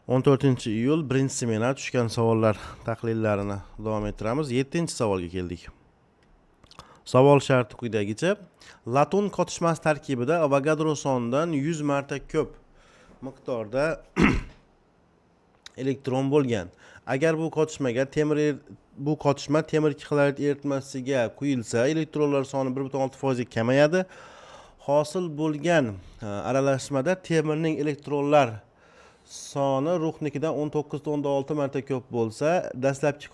14-iyul birinchi semina tushgan savollar tahlillarini davom ettiramiz. 7-savolga keldik. Savol sharti quyidagicha: Laton qotishmasi tarkibida Avogadro sonidan 100 marta ko'p miqdorda elektron bo'lgan. Agar bu qotishma temir kixlorid eritmasiga quyilsa, elektronlar soni 1,6% kamayadi. Hosil bo'lgan aralashmada temirning elektronlar soni ruhnikidan 19.6 marta ko'p bo'lsa, dastlabki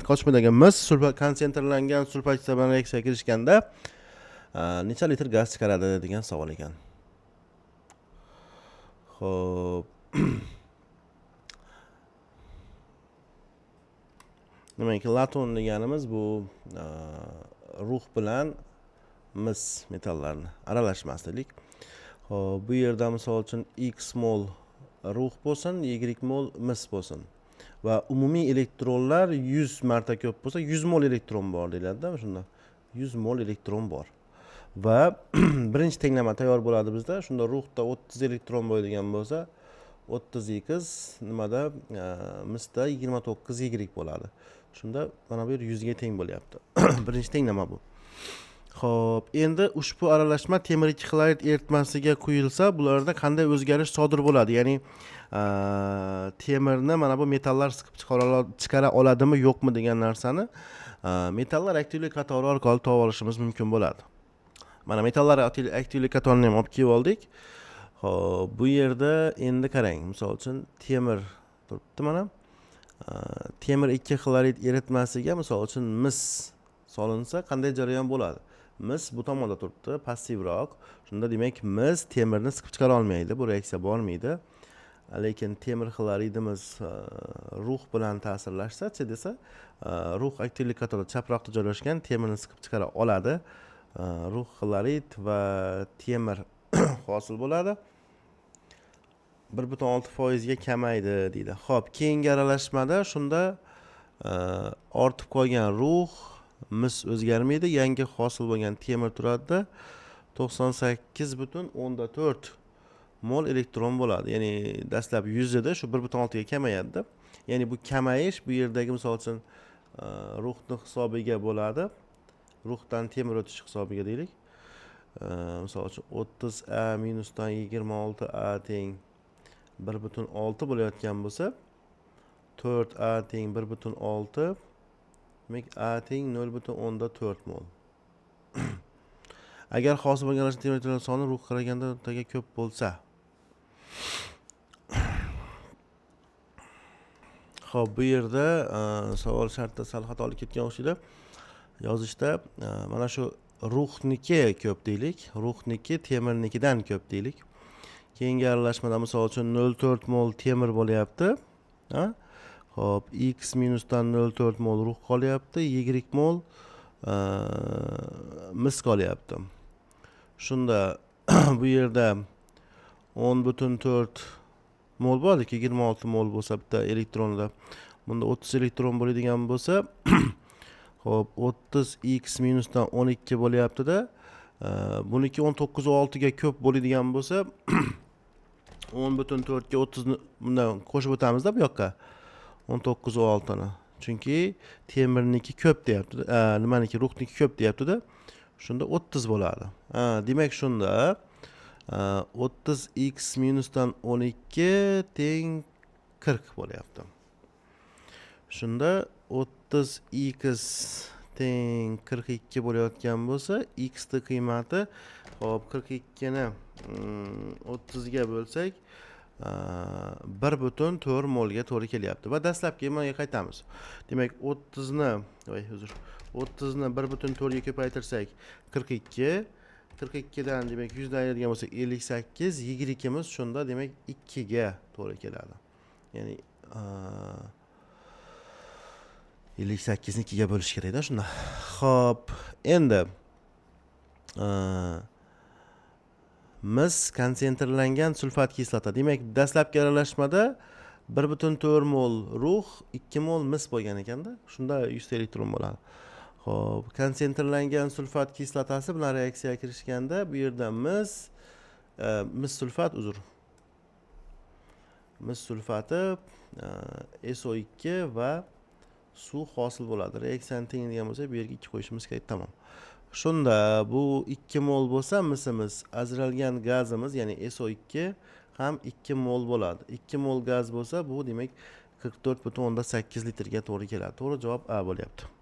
qotishmadagi mis konsentrlangan sulfatida bilan reaksiyaga kirishganda necha litr gaz chiqaradi degan savol ekan. Xo'p. Demak, laton deganimiz bu ruh bilan mis metallarni aralashmasi dedik. Xo'p, bu yerda misol uchun x mol ruh bo'lsin, y mol mis bo'lsin va umumiy elektronlar 100 marta ko'p bo'lsa, 100 mol elektron bor deyiladi-da, shunda 100 mol elektron bor. Va birinchi tenglama tayyor bo'ladi bizda. Shunda ruhda 30 elektron bo'ladigan bo'lsa, 30x nimada misda 29y bo'ladi. Shunda mana bu yer 100 ga teng bo'lyapti. Birinchi tenglama bu. Xo'p, endi ushbu aralashma temir kixlorid eritmasiga quyilsa, bularda qanday o'zgarish sodir bo'ladi? Ya'ni temirni mana bu metallar siqib chiqara oladimi, yo'qmi degan narsani metallar aktivlik qatori orqali topib olishimiz mumkin bo'ladi. Mana metallar aktivlik qatorini ham olib kelib oldik. Xo'p, bu yerda endi qarang, misol uchun temir turibdi mana. Temir 2 xlorid eritmasiga misol uchun mis solinsa, qanday jarayon bo'ladi? Mis bu tomonda turibdi, passivroq. Shunda demak, mis temirni siqib chiqara olmaydi, bu reaksiya bormaydi. Lekin temir xloridimiz ruh bilan ta'sirlashsa-chi desa, ruh aktivlik qatorida chaproqda joylashgan temirni siqib chiqara oladi. Ruh xlorid va temir hosil bo'ladi. 1,6% ga kamaydi deydi. Xo'p, keyingi aralashmada shunda ortib qolgan ruh mis o'zgarmaydi, yangi hosil bo'lgan temir turadi. 98,4 mol elektron bo'ladi. Ya'ni dastlab 100 edi, shu 1,6 ga kamayadi. Ya'ni bu kamayish bu yerdagi misol uchun ruhning hisobiga bo'ladi. Ruhdan temir o'tish hisobiga deylik. Misol uchun 30A minusdan 26A teng 1,6 bo'layotgan bo'lsa, 4A teng 1,6, demak A teng 0,4 mol. Agar hosil bo'lgan temir soni ruh qaraganda o'rtaga ko'p bo'lsa. Xo'p, bu yerda savol shartda sal xatolik ketgan o'xshaydi. Yozishda mana shu ruhniki ko'p deylik, ruhniki temirnikidan ko'p deylik. Keyingi aralashmada misol uchun 0,4 mol temir bo'lyapti. Xo'p, x minusdan 0,4 mol ruh qolyapti, y mol mis qolyapti. Shunda bu yerda 10,4 mol borki, 26 mol bo'lsa bitta elektronda, bunda 30 elektron bo'ladigan bo'lsa, xo'p, 30x minusdan 12 bo'lyapti-da. Buniki 19,6 ga ko'p bo'ladigan bo'lsa, 10,4 ga 30 ni bundan qo'shib o'tamiz-da bu yoqqa. 19,6 ni. Chunki temirniki ko'p deyapti. Nimaniki ruhniki ko'p deyapti-da. Shunda 30 bo'ladi. Demak shunda 30x minusdan 12 teng 40 bo'lyapti. Shunda 30x teng 42 bo'layotgan bo'lsa, x ni qiymati, hop, 42 ni 30 ga bo'lsak, 1,4 molga to'g'ri kelyapti. Va dastlabki nimaga qaytamiz? Demak, 30 ni 1,4 ga ko'paytirsak 42, 42 dan demak 100 dan ayirgan bo'lsak 58, y miz shunda demak 2 ga to'g'ri keladi. Ya'ni 58 ni 2 ga bo'lish kerak-da shunda. Xo'p, endi mis konsentrlangan sulfat kislota. Demak, dastlabki aralashmada 1,4 mol ruh, 2 mol mis bo'lgan ekanda, shunda 100 elektron bo'ladi. Xo'p, konsentrlangan sulfat kislotasi bilan reaksiyaga kirishganda bu yerda mis sulfat mis sulfati SO2 va suv hosil bo'ladi. Reaksiyani tenglaydigan bo'lsa, bu yerga 2 qo'yishimiz kerak. Tamom. Shunda bu 2 mol bo'lsa, misimiz ajralgan gazimiz, ya'ni SO2 ham 2 mol bo'ladi. 2 mol gaz bo'lsa, bu demak 44,8 litrga to'g'ri keladi. To'g'ri javob A bo'lyapti.